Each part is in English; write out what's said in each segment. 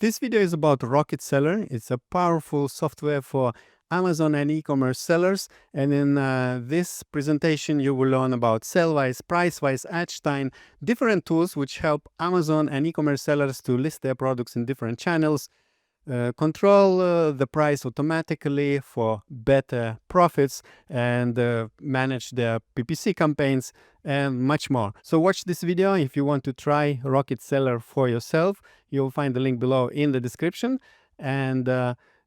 This video is about RockitSeller. It's a powerful software for Amazon and e-commerce sellers. And in this presentation, you will learn about Sellwise, Pricewise, Adstein, different tools which help Amazon and e-commerce sellers to list their products in different channels, control the price automatically for better profits, and manage their PPC campaigns and much more. So watch this video if you want to try RockitSeller for yourself. You'll find the link below in the description. And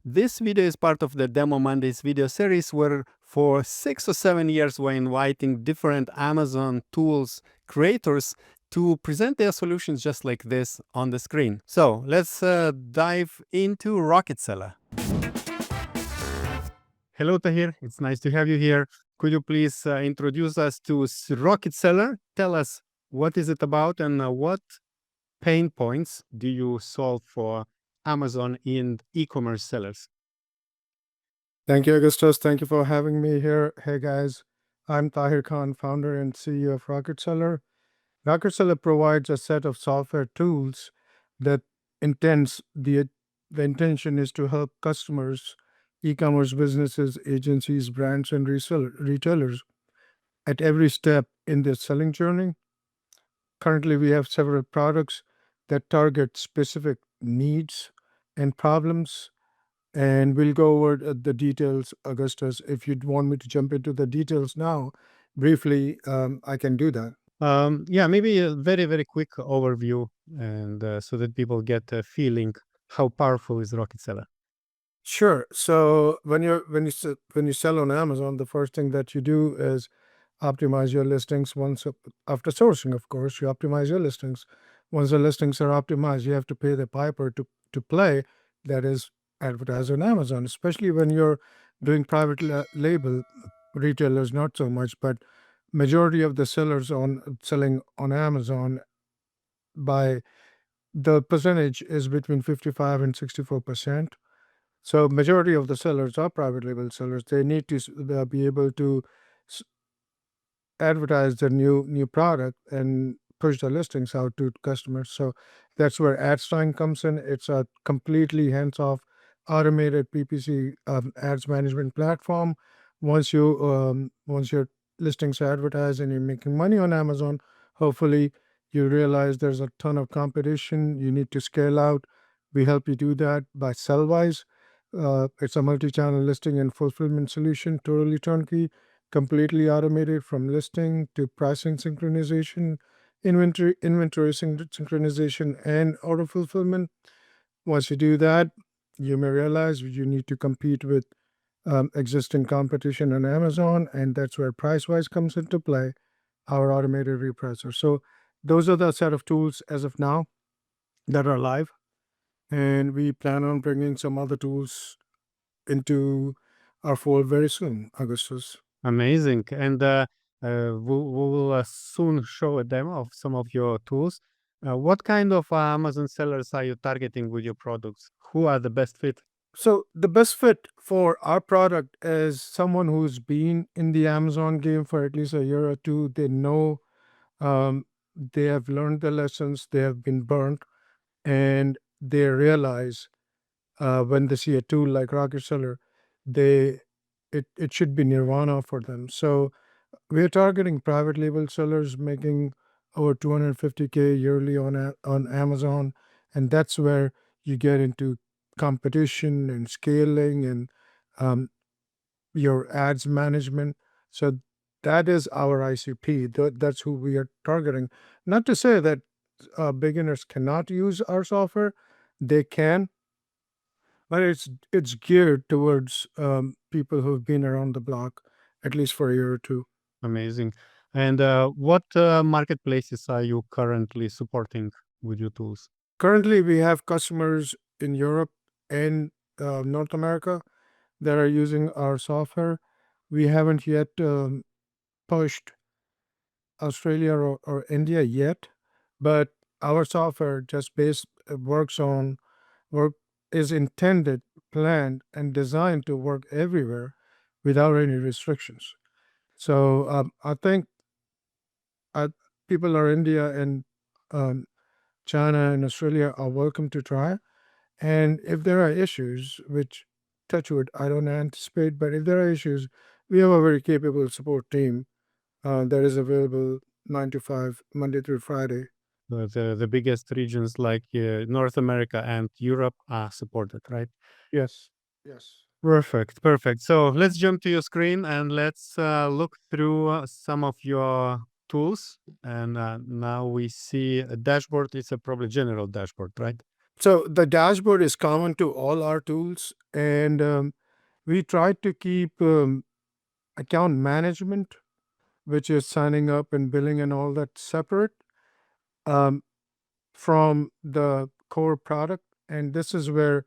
this video is part of the Demo Mondays video series, where for 6 or 7 years we're inviting different Amazon tools creators to present their solutions just like this on the screen. So let's dive into RockitSeller. Hello, Tahir. It's nice to have you here. Could you please introduce us to RockitSeller? Tell us what is it about and what pain points do you solve for Amazon and e-commerce sellers? Thank you, Augustus. Thank you for having me here. Hey guys, I'm Tahir Khan, founder and CEO of RockitSeller. RockitSeller provides a set of software tools that the intention is to help customers, e-commerce businesses, agencies, brands, and retailers at every step in their selling journey. Currently, we have several products that target specific needs and problems, and we'll go over the details, Augustus. If you'd want me to jump into the details now, briefly, I can do that. Yeah, maybe a very, very quick overview, and so that people get a feeling how powerful is RockitSeller. Sure. So when you sell on Amazon, the first thing that you do is optimize your listings. After sourcing, of course, you optimize your listings. Once the listings are optimized, you have to pay the piper to play, that is advertise on Amazon. Especially when you're doing private label, retailers not so much, but majority of the sellers on selling on Amazon, by the percentage is between 55 and 64%. So majority of the sellers are private label sellers. They need to be able to advertise their new product and push the listings out to customers. So that's where Adstein comes in. It's a completely hands-off automated PPC ads management platform. Once your listings are advertised and you're making money on Amazon, hopefully you realize there's a ton of competition. You need to scale out. We help you do that by Sellwise. It's a multi-channel listing and fulfillment solution, totally turnkey, completely automated from listing to pricing synchronization, inventory synchronization, and order fulfillment. Once you do that, you may realize you need to compete with existing competition on Amazon, and that's where Pricewise comes into play, our automated repricer. So those are the set of tools as of now that are live, and we plan on bringing some other tools into our fold very soon, Augustus. Amazing. And we will soon show a demo of some of your tools. What kind of Amazon sellers are you targeting with your products? Who are the best fit? So the best fit for our product is someone who's been in the Amazon game for at least a year or two. They know, they have learned the lessons, they have been burnt, and they realize when they see a tool like RockitSeller, it should be nirvana for them. So we're targeting private label sellers making over 250K yearly on Amazon, and that's where you get into competition and scaling and um, your ads management. So that is our ICP. That's who we are targeting. Not to say that beginners cannot use our software; they can, but it's geared towards people who've been around the block at least for a year or two. Amazing. And what marketplaces are you currently supporting with your tools? Currently, we have customers in Europe and North America that are using our software. We haven't yet pushed Australia or India yet, but our software just work is intended, planned, and designed to work everywhere without any restrictions. So I think uh, people are India and um, China and Australia are welcome to try. And if there are issues, which touch wood, I don't anticipate, but if there are issues, we have a very capable support team that is available 9 to 5, Monday through Friday. The biggest regions like North America and Europe are supported, right? Yes. Yes. Perfect, perfect. So let's jump to your screen and let's look through some of your tools. And now we see a dashboard. It's a probably general dashboard, right? So the dashboard is common to all our tools, and we try to keep account management, which is signing up and billing and all that, separate um, from the core product. And this is where,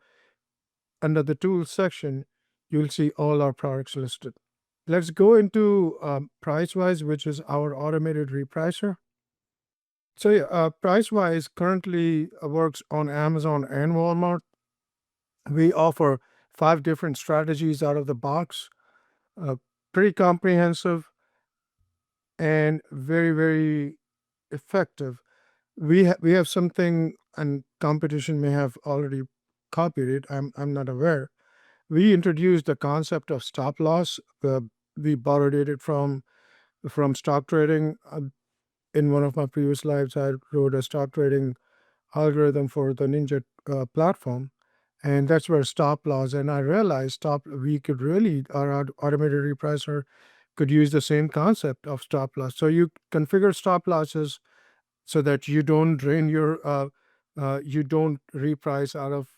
under the tools section, you'll see all our products listed. Let's go into Pricewise, which is our automated repricer. So yeah, Pricewise currently works on Amazon and Walmart. We offer 5 different strategies out of the box, uh, pretty comprehensive and very, very effective. We have something, and competition may have already copied it. I'm not aware. We introduced the concept of stop loss. We borrowed it from stock trading. In one of my previous lives, I wrote a stock trading algorithm for the Ninja platform, and that's where stop loss. And I realized we could really, our automated repricer could use the same concept of stop loss. So you configure stop losses so that you don't drain your you don't reprice out of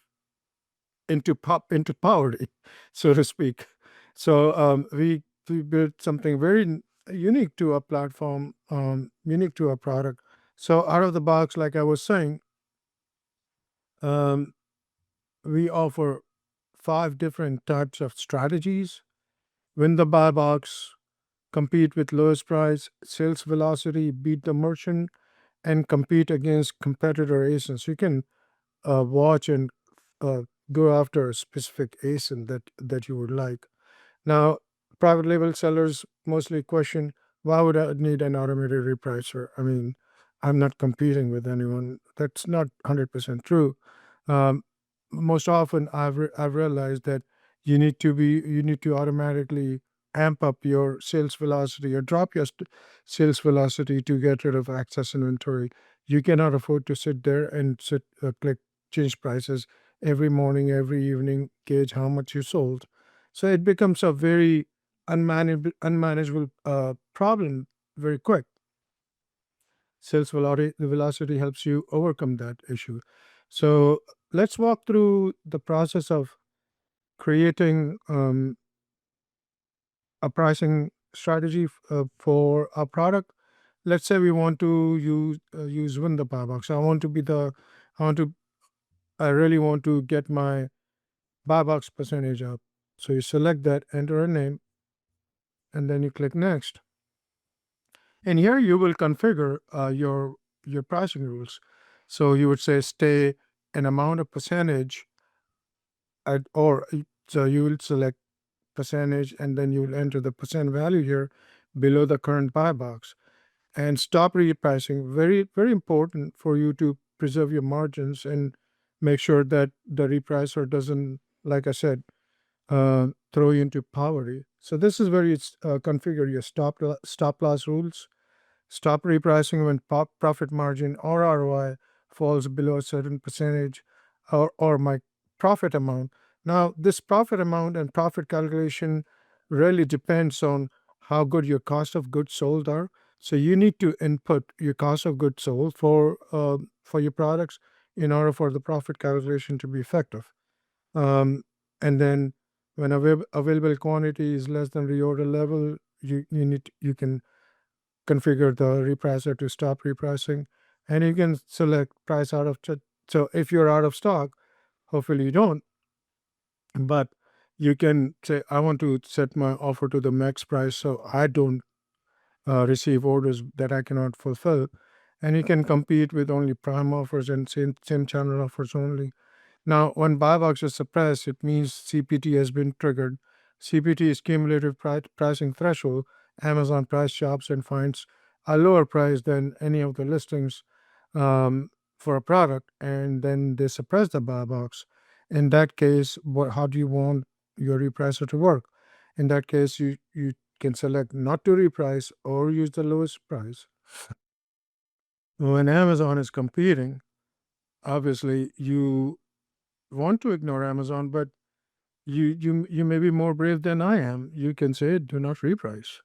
into poverty, so to speak. So we built something very unique to our platform, unique to our product. So out of the box, like I was saying, um, we offer 5 different types of strategies: win the buy box, compete with lowest price, sales velocity, beat the merchant, and compete against competitor ASINs. You can watch and uh, go after a specific ASIN that you would like. Now, private label sellers mostly question, why would I need an automated repricer? I mean, I'm not competing with anyone. That's not 100% true. Um, Most often, I've realized that you need to automatically amp up your sales velocity or drop your sales velocity to get rid of excess inventory. You cannot afford to sit there and click change prices every morning, every evening, gauge how much you sold. So it becomes a very unmanageable problem very quick. Velocity helps you overcome that issue. So let's walk through the process of creating a pricing strategy for a product. Let's say we want to use win the buy box. I want to I really want to get my buy box percentage up. So you select that, enter a name, and then you click next. And here you will configure your pricing rules. So you would say stay an amount of percentage so you will select percentage, and then you will enter the percent value here below the current buy box, and stop repricing. Very, very important for you to preserve your margins and make sure that the repricer doesn't, like I said, throw you into poverty. So this is where you configure your stop loss rules. Stop repricing when profit margin or ROI falls below a certain percentage, or my profit amount. Now, this profit amount and profit calculation really depends on how good your cost of goods sold are. So you need to input your cost of goods sold for your products in order for the profit calculation to be effective. Um, and then when available quantity is less than reorder level, you can configure the repricer to stop repricing, and you can select price out of so if you're out of stock, hopefully you don't, but you can say, I want to set my offer to the max price so I don't receive orders that I cannot fulfill. And you can compete with only prime offers and same channel offers only. Now, when buy box is suppressed, it means CPT has been triggered. CPT is cumulative pricing threshold. Amazon price shops and finds a lower price than any of the listings for a product, and then they suppress the buy box. In that case, how do you want your repricer to work? In that case, you can select not to reprice or use the lowest price. When Amazon is competing, obviously you want to ignore Amazon, but you may be more brave than I am. You can say do not reprice.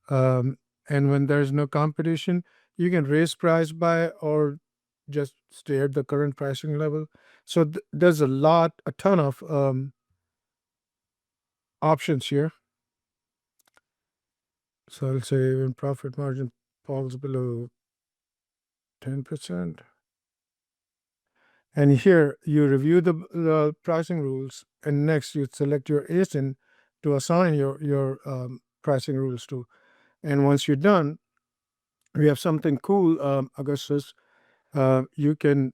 And when there's no competition, you can raise price by or just stay at the current pricing level. So there's a ton of options here. So I'll say when profit margin falls below 10%. And here you review the pricing rules, and next you select your ASIN to assign your pricing rules to. And once you're done, we have something cool, Augustus. You can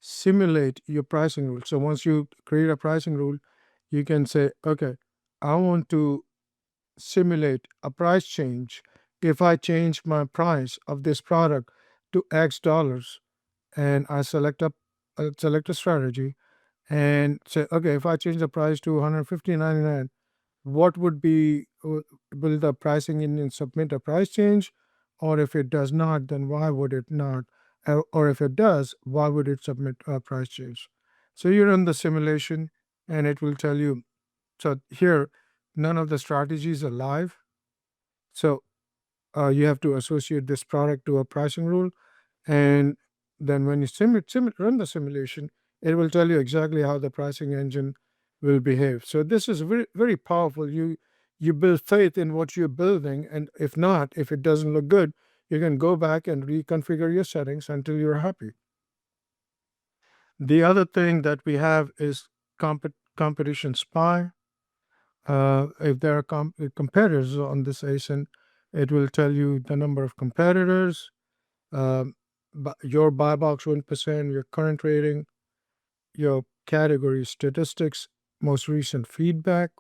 simulate your pricing rule. So once you create a pricing rule, you can say, okay, I want to simulate a price change. If I change my price of this product to X dollars, and I select a strategy and say, okay, if I change the price to $150.99, what would be will the pricing engine submit a price change, or if it does not, then why would it not? Or if it does, why would it submit a price change? So you run the simulation, and it will tell you. So here, none of the strategies are live. So you have to associate this product to a pricing rule, and then when you run the simulation, it will tell you exactly how the pricing engine will behave. So this is very, very powerful. You build faith in what you're building, and if not, if it doesn't look good, you can go back and reconfigure your settings until you're happy. The other thing that we have is competition spy. If there are competitors on this ASIN, it will tell you the number of competitors, your buy box 1%, your current rating, your category statistics, most recent feedback,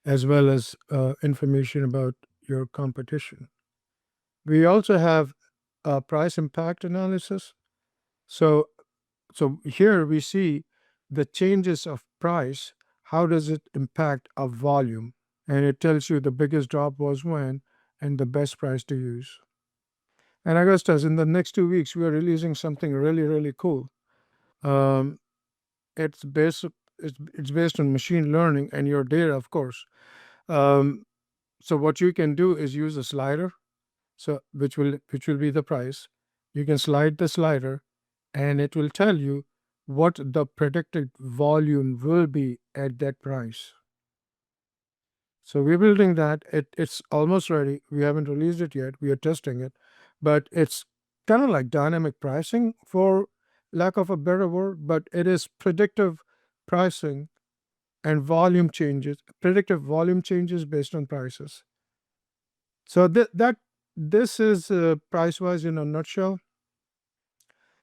as well as information about your competition. We also have price impact analysis. So here we see the changes of price. How does it impact a volume? And it tells you the biggest drop was when and the best price to use. And Augustus, in the next 2 weeks, we are releasing something really, really cool. Um, it's based it's based on machine learning and your data, of course. Um, so what you can do is use a slider, so which will be the price. You can slide the slider, and it will tell you what the predicted volume will be at that price. So we're building that. It's almost ready. We haven't released it yet. We are testing it, but it's kind of like dynamic pricing, for lack of a better word, but it is predictive pricing and predictive volume changes based on prices. So this is Pricewise in a nutshell.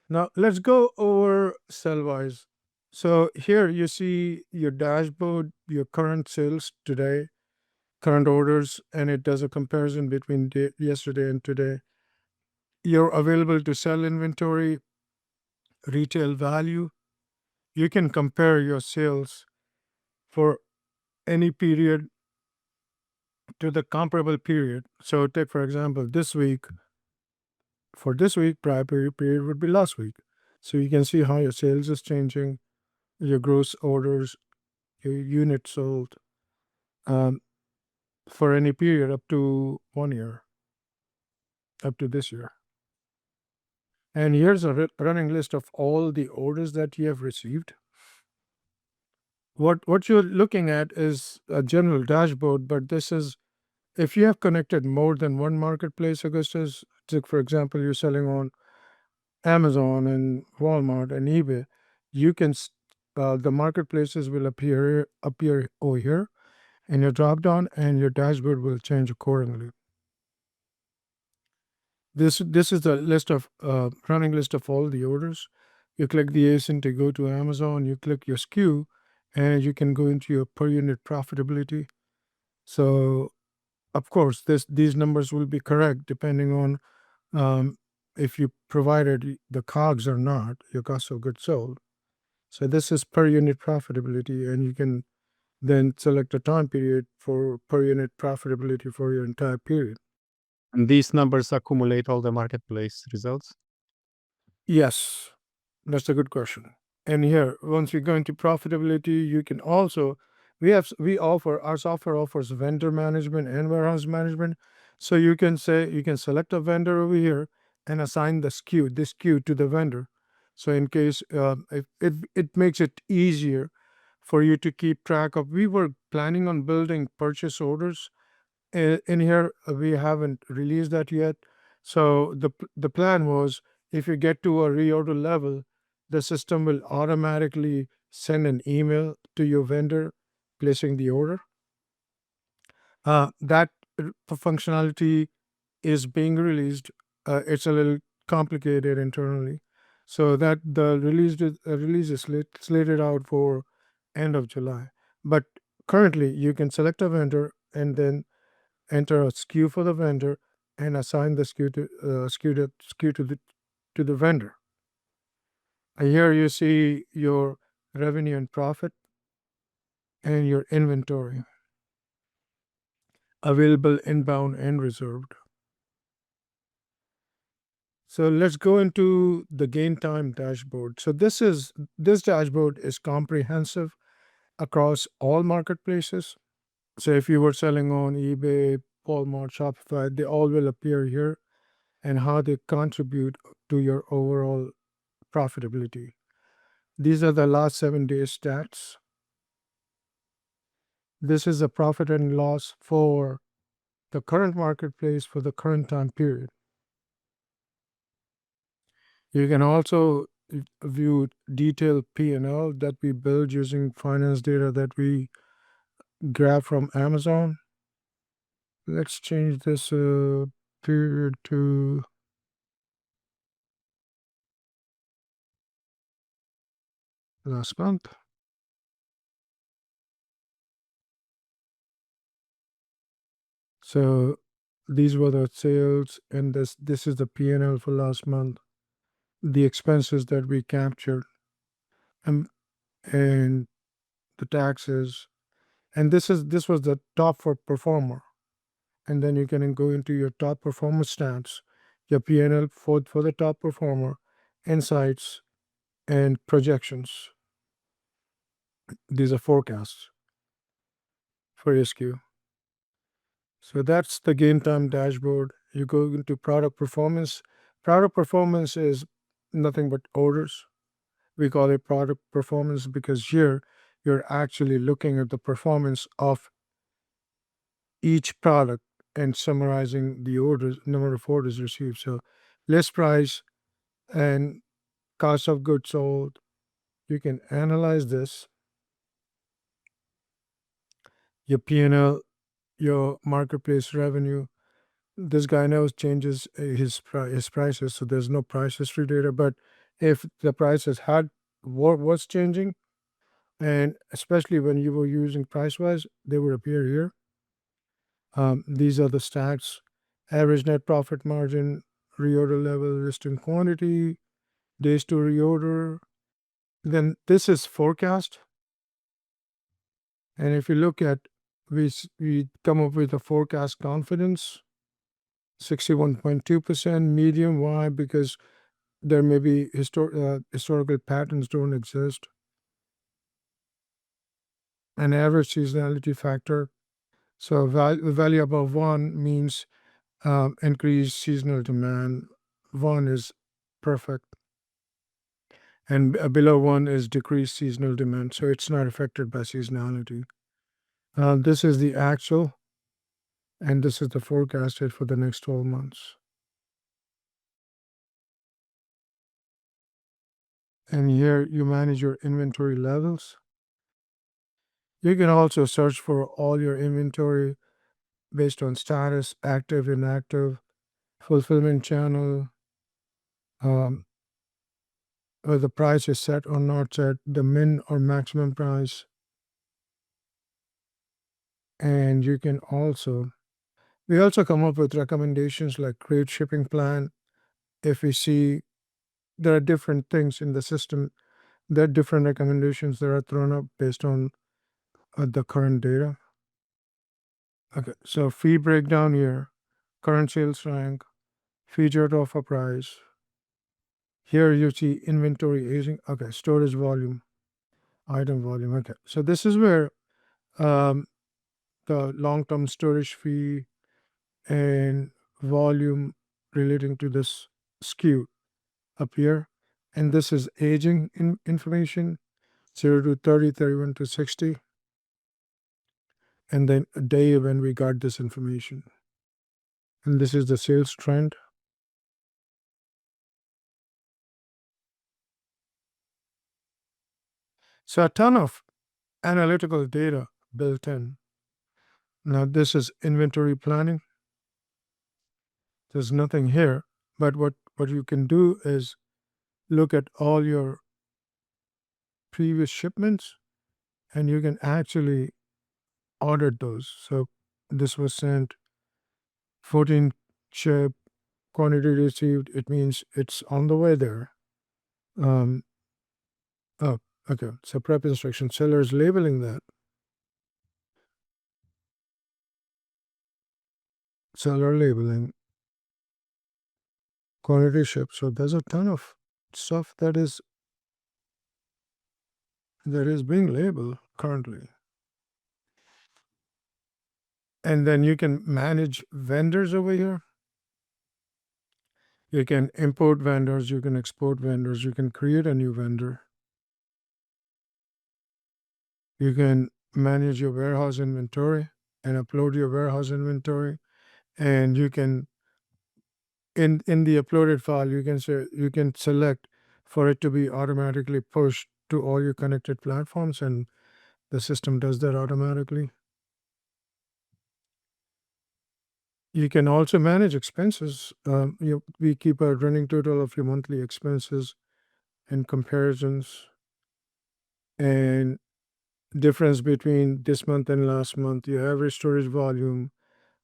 Now let's go over Sellwise. So here you see your dashboard, your current sales today, current orders, and it does a comparison between yesterday and today. Your available to sell inventory, retail value. You can compare your sales for any period to the comparable period. So take, for example, this week. For this week, prior period would be last week. So you can see how your sales is changing, your gross orders, your units sold, um, for any period up to 1 year, up to this year. And here's a running list of all the orders that you have received. What you're looking at is a general dashboard, but this is if you have connected more than one marketplace, Augustus. For example, you're selling on Amazon and Walmart and eBay, you can the marketplaces will appear over here in your drop down, and your dashboard will change accordingly. This is the list of running list of all the orders. You click the ASIN to go to Amazon. You click your SKU, and you can go into your per unit profitability. So of course, these numbers will be correct depending on if you provided the COGS or not, your cost of goods sold. So this is per unit profitability, and you can then select a time period for per unit profitability for your entire period. And these numbers accumulate all the marketplace results. Yes, that's a good question. And here, once we go into profitability, you can also we offer our software offers vendor management and warehouse management. So you can select a vendor over here and assign this SKU to the vendor. So in case if it makes it easier for you to keep track of. We were planning on building purchase orders in here. We haven't released that yet. So the plan was, if you get to a reorder level, the system will automatically send an email to your vendor placing the order. That functionality is being released. It's a little complicated internally, so that the release is slated out for end of July. But currently, you can select a vendor and then enter a SKU for the vendor and assign the SKU to the vendor. Here you see your revenue and profit and your inventory, available, inbound, and reserved. So let's go into the gain time dashboard. So this dashboard is comprehensive across all marketplaces. So if you were selling on eBay, Walmart, Shopify, they all will appear here, and how they contribute to your overall profitability. These are the last 7 days stats. This is the profit and loss for the current marketplace for the current time period. You can also view detailed P&L that we build using finance data that we grab from Amazon. Let's change this period to last month. So these were the sales, and this is the P&L for last month. The expenses that we captured, and the taxes, and this was the top for performer. And then you can go into your top performer stats, your P&L for the top performer, insights, and projections. These are forecasts for SKU. So that's the game time dashboard. You go into product performance. Product performance is nothing but orders. We call it product performance because here you're actually looking at the performance of each product and summarizing the orders, number of orders received. So list price and cost of goods sold. You can analyze this, your P&L, your marketplace revenue. This guy knows changes his prices, so there's no price history data. But if the prices had what was changing, and especially when you were using Pricewise, they would appear here. These are the stats: average net profit margin, reorder level, listing quantity, days to reorder. Then this is forecast. And if you look at, we come up with a forecast confidence, 61.2%, medium. Why? Because there may be historical patterns don't exist. An average seasonality factor. So value above 1 means increased seasonal demand. 1 is perfect. And below 1 is decreased seasonal demand. So it's not affected by seasonality. This is the actual, and this is the forecasted for the next 12 months. And here you manage your inventory levels. You can also search for all your inventory based on status, active, inactive, fulfillment channel, whether the price is set or not set, the min or maximum price. And we also come up with recommendations like create shipping plan. If we see there are different things in the system There are different recommendations that are thrown up based on the current data. Okay, so fee breakdown here, current sales rank, featured offer price. Here you see inventory aging. Okay, storage volume, item volume. Okay, so this is where um, the long-term storage fee and volume relating to this SKU appear. And this is aging information, 0 to 30, 31 to 60. And then a day when we got this information. And this is the sales trend. So a ton of analytical data built in. Now this is inventory planning. There's nothing here, but what you can do is look at all your previous shipments and you can actually audit those. So this was sent 14 ship, quantity received. It means it's on the way there. Um, oh, okay. So prep instruction, seller is labeling that. Seller labeling, quantity shipped. So there's a ton of stuff that is being labeled currently. And then you can manage vendors over here. You can import vendors, you can export vendors, you can create a new vendor. You can manage your warehouse inventory and upload your warehouse inventory. And you can, in the uploaded file, you can select for it to be automatically pushed to all your connected platforms, and the system does that automatically. You can also manage expenses. We keep a running total of your monthly expenses and comparisons and difference between this month and last month, your average storage volume,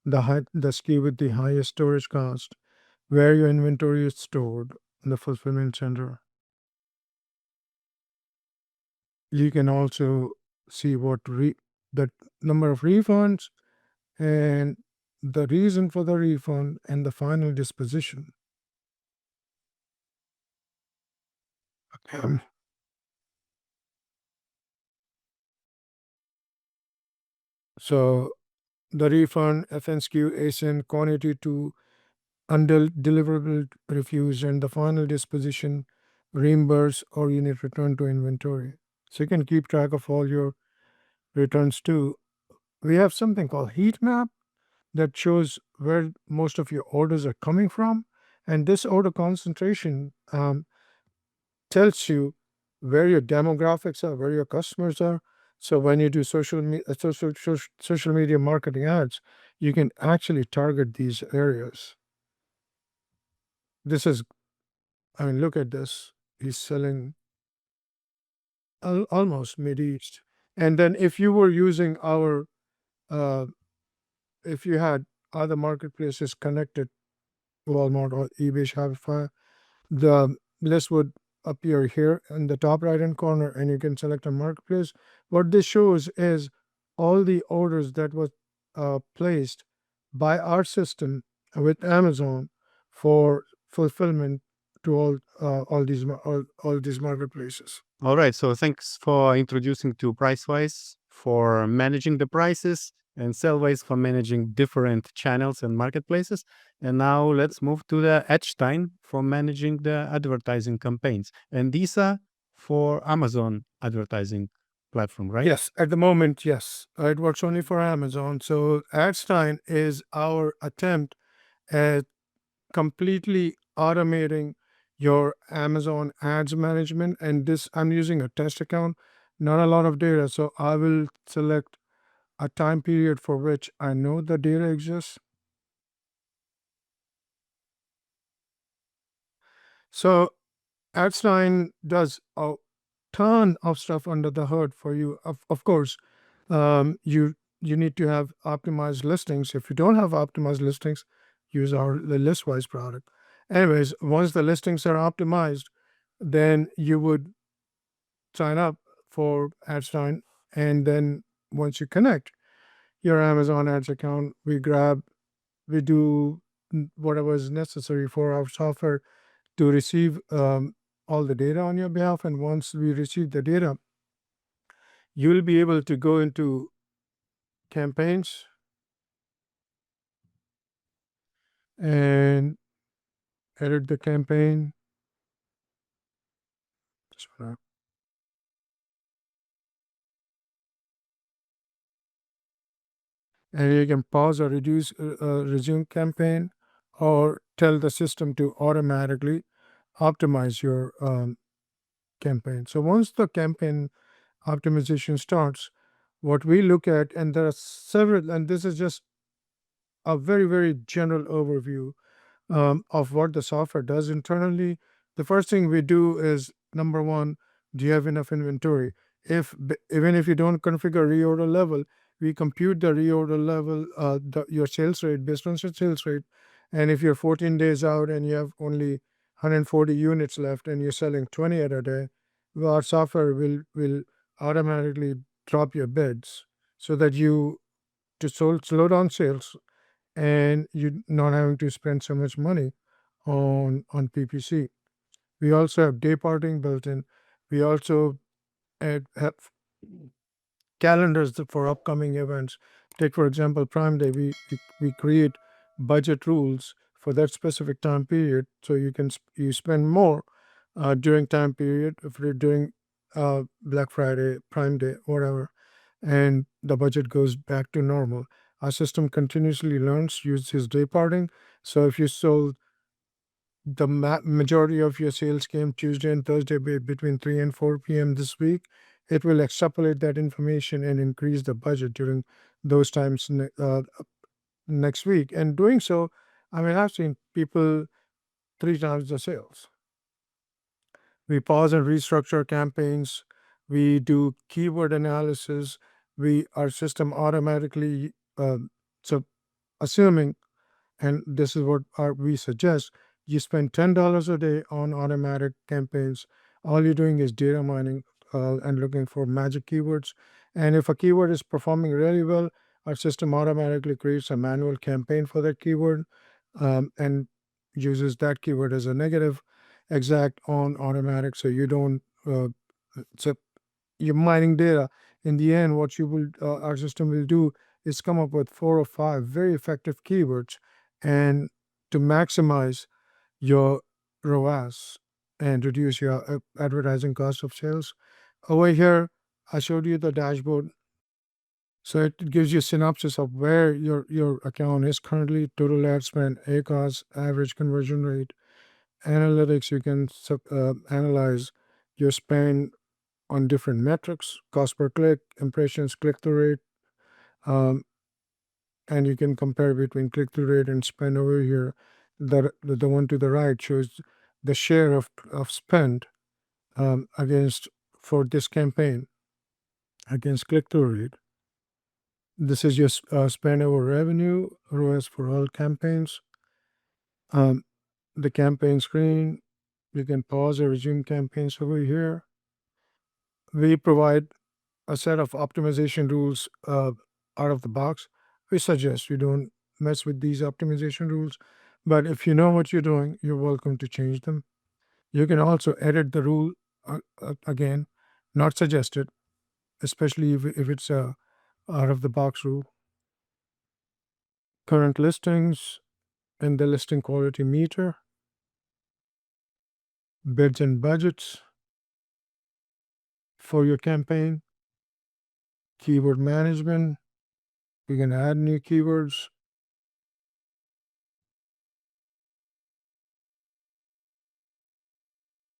the SKU with the highest storage cost, where your inventory is stored in the fulfillment center. You can also see the number of refunds and the reason for the refund and the final disposition. Um, so the refund, FNSQ, ASIN, quantity to undeliverable refuse, and the final disposition, reimburse or unit return to inventory. So you can keep track of all your returns too. We have something called heat map that shows where most of your orders are coming from. And this order concentration tells you where your demographics are, where your customers are. So when you do social media marketing ads, you can actually target these areas. This is, I mean, look at this. He's selling almost Mid-East. And then if you were using if you had other marketplaces connected, Walmart or eBay, Shopify, the list would appear here in the top right hand corner and you can select a marketplace. What this shows is all the orders that was placed by our system with Amazon for fulfillment to all these marketplaces. All right, so thanks for introducing to Pricewise for managing the prices and Sellwise for managing different channels and marketplaces. And now let's move to the Adstein for managing the advertising campaigns. And these are for Amazon advertising platform, right? Yes, at the moment, yes. It works only for Amazon. So Adstein is our attempt at completely automating your Amazon ads management. And this, I'm using a test account, not a lot of data. So I will select a time period for which I know the data exists. So Adstein does a ton of stuff under the hood for you. Of course, you need to have optimized listings. If you don't have optimized listings, use the Listwise product. Anyways, once the listings are optimized, then you would sign up for Adstein, and then once you connect your Amazon Ads account, we do whatever is necessary for our software to receive all the data on your behalf. And once we receive the data, you'll be able to go into campaigns and edit the campaign. Just wanna- And you can pause or resume campaign, or tell the system to automatically optimize your campaign. So once the campaign optimization starts, what we look at, and there are several, and this is just a very, very general overview of what the software does internally. The first thing we do is, number one, do you have enough inventory? Even if you don't configure reorder level, we compute the reorder level, your sales rate based on your sales rate. And if you're 14 days out and you have only 140 units left and you're selling 20 at a day, well, our software will automatically drop your bids so that you to slow down sales, and you're not having to spend so much money on PPC. We also have day parting built in. We also have calendars for upcoming events. Take for example Prime Day. We create budget rules for that specific time period, so you spend more during time period if you're doing Black Friday, Prime Day, whatever, and the budget goes back to normal. Our system continuously learns, uses day parting. So if you sold the majority of your sales came Tuesday and Thursday between 3 and 4 p.m. this week, it will extrapolate that information and increase the budget during those times next week. And doing so, I mean, I've seen people 3 times the sales. We pause and restructure campaigns. We do keyword analysis. Our system automatically, so assuming, and this is what we suggest, you spend $10 a day on automatic campaigns. All you're doing is data mining and looking for magic keywords. And if a keyword is performing really well, our system automatically creates a manual campaign for that keyword, and uses that keyword as a negative exact on automatic. So you don't, so you're mining data. In the end, what our system will do is come up with 4 or 5 very effective keywords, and to maximize your ROAS and reduce your advertising cost of sales. Over here, I showed you the dashboard. So it gives you a synopsis of where your account is currently, total ad spend, ACOS, average conversion rate, analytics. You can analyze your spend on different metrics, cost per click, impressions, click-through rate, um, and you can compare between click-through rate and spend over here. The one to the right shows the share of spend against for this campaign against click-through rate. This is your spend over revenue, ROAS for all campaigns. Um, the campaign screen, you can pause or resume campaigns over here. We provide a set of optimization rules out of the box. We suggest you don't mess with these optimization rules, but if you know what you're doing, you're welcome to change them. You can also edit the rule again, not suggested, especially if it's a out of the box rule. Current listings and the listing quality meter, bids and budgets for your campaign, keyword management. You can add new keywords,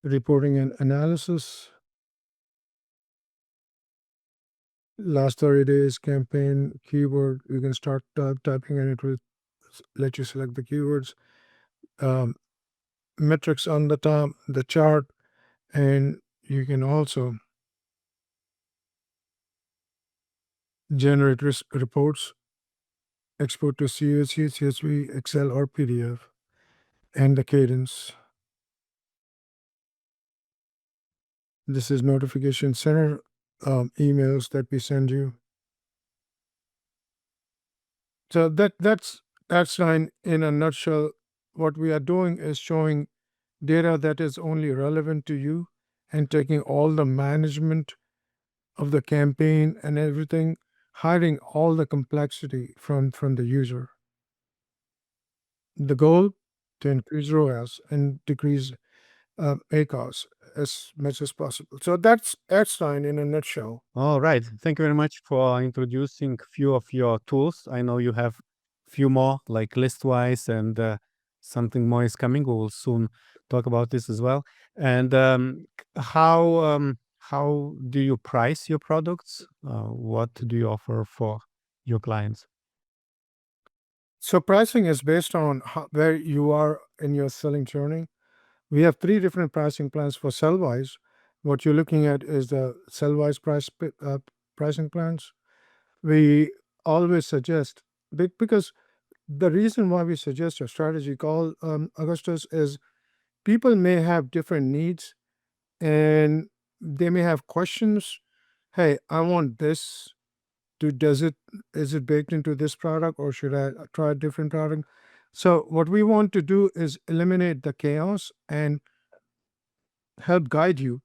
reporting and analysis, last 30 days campaign keyword. You can start typing and it will let you select the keywords. Metrics on the top, the chart, and you can also generate risk reports, export to CSV, CSV, Excel, or PDF, and the cadence. This is notification center emails that we send you. So that's in a nutshell. What we are doing is showing data that is only relevant to you and taking all the management of the campaign and everything, hiding all the complexity from the user. The goal to increase ROAS and decrease ACOS as much as possible. So that's Adstein in a nutshell. All right. Thank you very much for introducing few of your tools. I know you have few more like Listwise and something more is coming. We will soon talk about this as well. And how do you price your products? What do you offer for your clients? So pricing is based on where you are in your selling journey. We have three different pricing plans for Sellwise. What you're looking at is the Sellwise pricing plans. We always suggest because the reason why we suggest a strategy call, Augustus, is people may have different needs and they may have questions. Hey, I want this. Does it is it baked into this product or should I try a different product? So what we want to do is eliminate the chaos and help guide you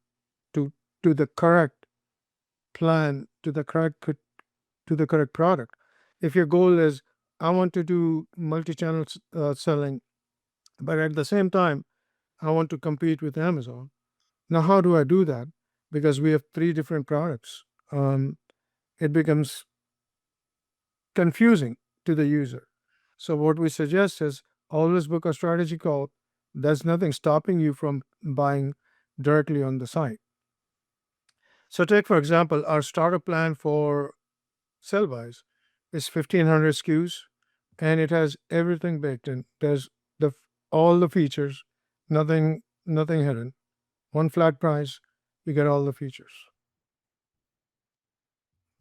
to to the correct plan, to the correct product. If your goal is I want to do multi-channel selling, but at the same time I want to compete with Amazon. Now, how do I do that? Because we have three different products. It becomes confusing to the user. So, what we suggest is always book a strategy call. There's nothing stopping you from buying directly on the site. So, take for example, our starter plan for Sellwise is 1500 SKUs and it has everything baked in. There's the all the features, nothing hidden. One flat price, you get all the features.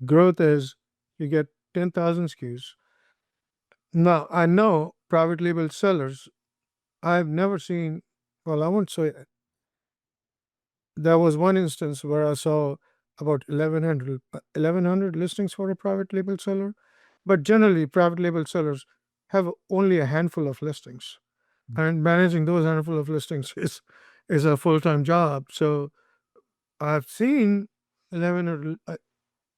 Growth is you get 10,000 SKUs. Now, I know private label sellers, I've never seen, well, I won't say, there was one instance where I saw about 1100 listings for a private label seller. But generally, private label sellers have only a handful of listings. And managing those handful of listings is a full time job. So I've seen 1100,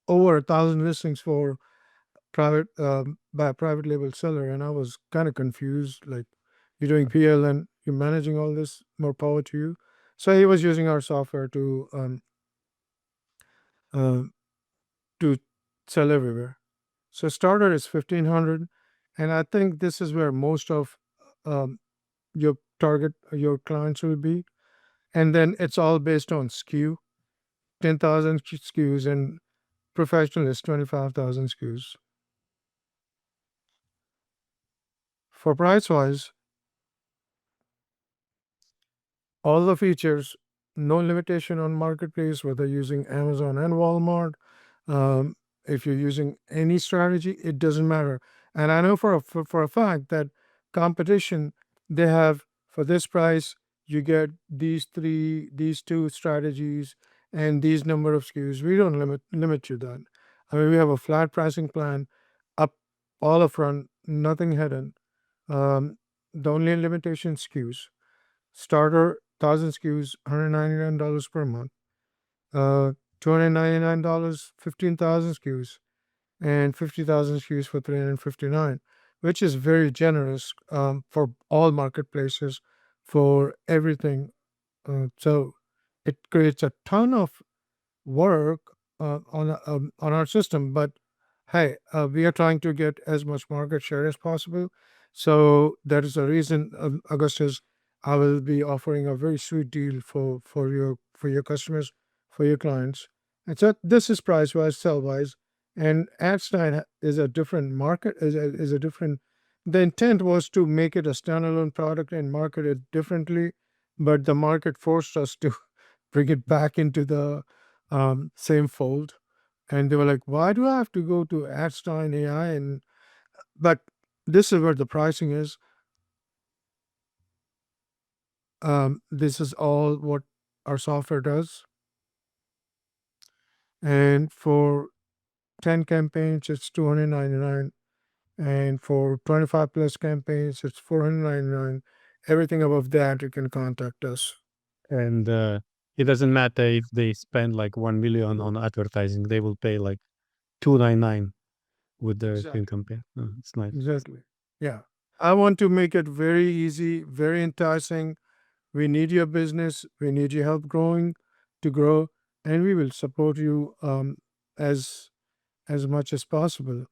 over 1,000 listings for private by a private label seller, and I was kind of confused. Like, you're doing PL and you're managing all this. More power to you. So he was using our software uh, to sell everywhere. So starter is 1,500, and I think this is where most of um, your clients will be. And then it's all based on SKU, 10,000 SKUs, and professional is 25,000 SKUs. For Pricewise, all the features, no limitation on marketplace, whether using Amazon and Walmart. Um, if you're using any strategy, it doesn't matter. And I know for a fact that competition, they have for this price, you get these two strategies and these number of SKUs. We don't limit you that. I mean, we have a flat pricing plan, up all upfront, nothing hidden. Um, the only limitation SKUs. Starter 1,000 SKUs, $199 per month. $299, 15,000 SKUs, and 50,000 SKUs for 359, which is very generous for all marketplaces for everything. So it creates a ton of work on our system, but hey, we are trying to get as much market share as possible. So that is the reason, Augustus, I will be offering a very sweet deal for your customers, for your clients. And so this is Pricewise, Sellwise, and Adstein is a different market. Is a different. The intent was to make it a standalone product and market it differently, but the market forced us to bring it back into the same fold. And they were like, why do I have to go to Adstein AI? And but this is where the pricing is. This is all what our software does. and for 10 campaigns it's $299, and for 25 plus campaigns it's $499. Everything above that you can contact us. And it doesn't matter if they spend like 1 million on advertising; they will pay like 299 with the Exactly. campaign. It's nice. Exactly. Yeah. I want to make it very easy, very enticing. We need your business. We need your help growing to grow, and we will support you as as much as possible.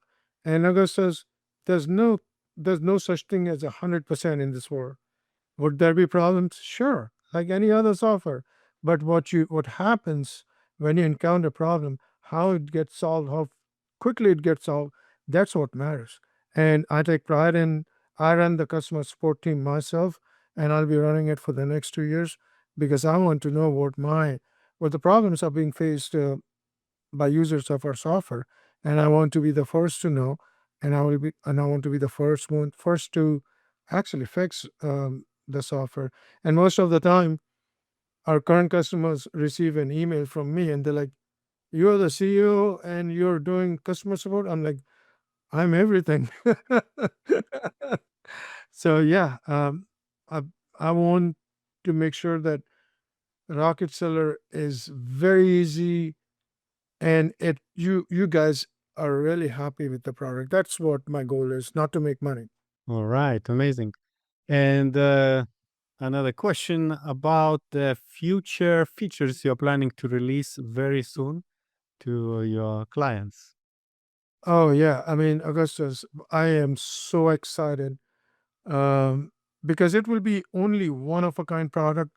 And Augustus, there's no there's no such thing as 100% in this world. Would there be problems? Sure, like any other software. But what happens when you encounter a problem, how it gets solved, how quickly it gets solved, that's what matters. And I take pride in I run the customer support team myself, and I'll be running it for the next 2 years because I want to know what the problems are being faced by users of our software, and I want to be the first to know, and I want to be the first to actually fix the software. And most of the time, our current customers receive an email from me, and they're like, "You're the CEO, and you're doing customer support." I'm like, "I'm everything." So yeah, I I want to make sure that Rocket Seller is very easy, and you guys are really happy with the product. That's what my goal is, not to make money. All right, amazing. And another question about the future features you're planning to release very soon to your clients. Oh yeah, I mean, Augustus, I am so excited um, because it will be only one of a kind product.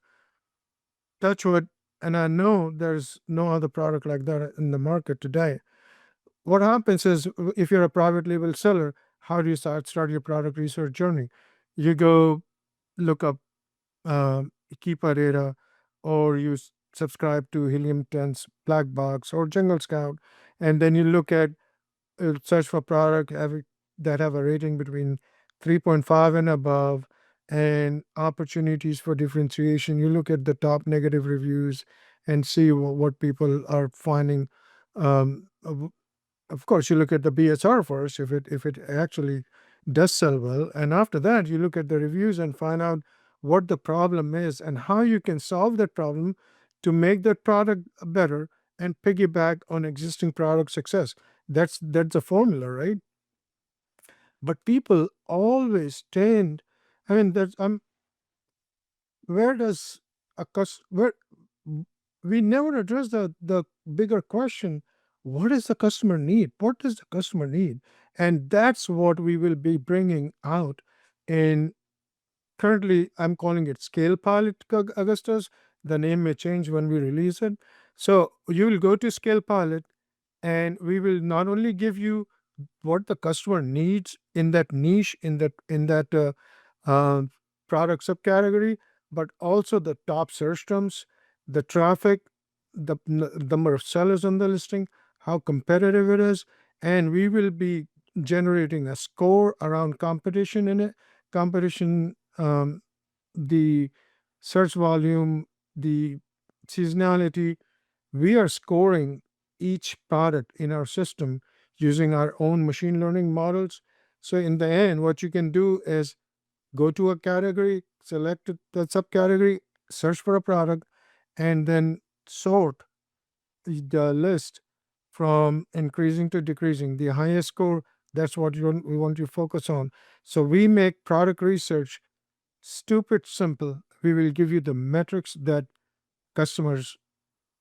Touch wood, and I know there's no other product like that in the market today. What happens is, if you're a private label seller, how do you start your product research journey? You go look up Keepa data, or you subscribe to Helium 10's Black Box or Jungle Scout, and then you look at search for product that have a rating between 3.5 and above, and opportunities for differentiation. You look at the top negative reviews and see what people are finding. Of course, you look at the BSR first, if it actually does sell well, and after that you look at the reviews and find out what the problem is and how you can solve that problem to make that product better and piggyback on existing product success. That's a formula, right? But people always tend, I mean, that's where does a where we never address the bigger question: what does the customer need? What does the customer need? And that's what we will be bringing out in, currently I'm calling it Scale Pilot, Augustus. The name may change when we release it. So you will go to Scale Pilot, and we will not only give you what the customer needs in that niche, in that uh, product subcategory, but also the top search terms, the traffic, the number of sellers on the listing, how competitive it is, and we will be generating a score around competition in it. Competition, the search volume, the seasonality. We are scoring each product in our system using our own machine learning models. So in the end, what you can do is go to a category, select the subcategory, search for a product, and then sort the list from increasing to decreasing. The highest score, that's what we want to focus on. So we make product research stupid simple. We will give you the metrics that customers,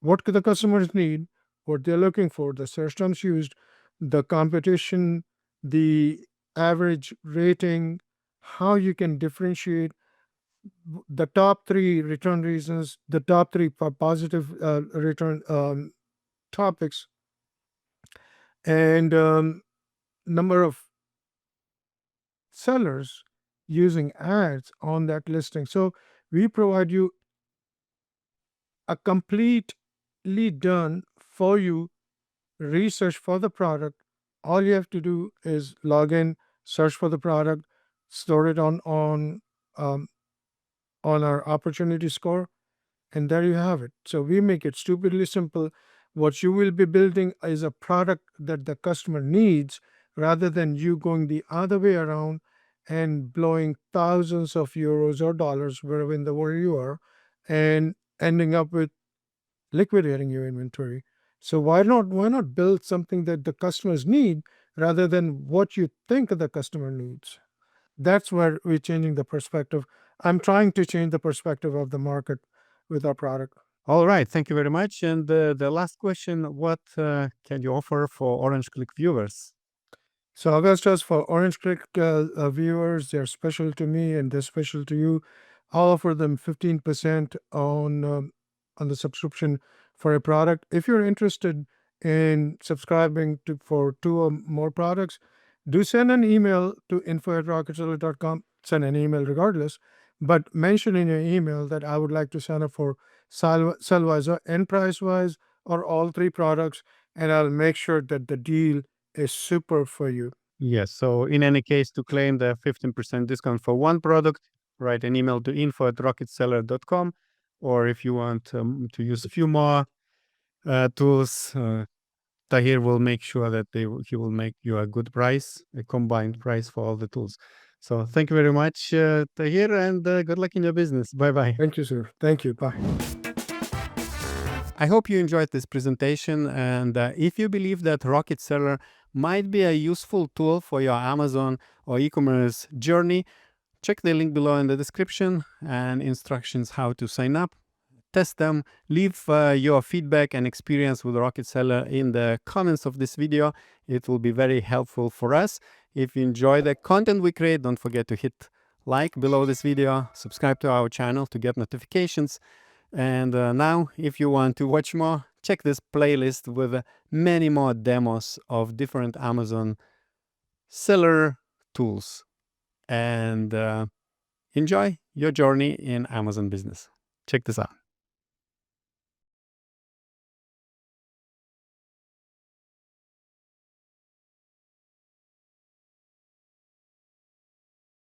what the customers need, what they're looking for, the search terms used, the competition, the average rating, how you can differentiate the top three return reasons, the top three positive return topics, and number of sellers using ads on that listing. So we provide you a completely done for you research for the product. All you have to do is log in, search for the product, store it um, on our opportunity score, and there you have it. So we make it stupidly simple. What you will be building is a product that the customer needs, rather than you going the other way around and blowing thousands of euros or dollars wherever in the world you are, and ending up with liquidating your inventory. So why not build something that the customers need rather than what you think the customer needs? That's where we're changing the perspective. I'm trying to change the perspective of the market with our product. All right, thank you very much. And the last question, what can you offer for Orange Click viewers? So Augustus, for Orange Click viewers, they're special to me and they're special to you. I'll offer them 15% on the subscription for a product. If you're interested in subscribing to for two or more products, do send an email to info@rocketseller.com. Send an email regardless, but mention in your email that I would like to sign up for Sellwise and Pricewise or all three products, and I'll make sure that the deal is super for you. Yes, so in any case, to claim the 15% discount for one product, write an email to info@rocketseller.com. Or if you want to use a few more tools, Tahir will make sure that he will make you a good price, a combined price for all the tools. So thank you very much, Tahir, and good luck in your business. Bye-bye. Thank you, sir. Thank you. Bye. I hope you enjoyed this presentation, and if you believe that RockitSeller might be a useful tool for your Amazon or e-commerce journey, check the link below in the description and instructions how to sign up. Test them, leave your feedback and experience with RockitSeller in the comments of this video. It will be very helpful for us. If you enjoy the content we create, don't forget to hit like below this video, subscribe to our channel to get notifications. And now, if you want to watch more, check this playlist with many more demos of different Amazon seller tools. And enjoy your journey in Amazon business. Check this out.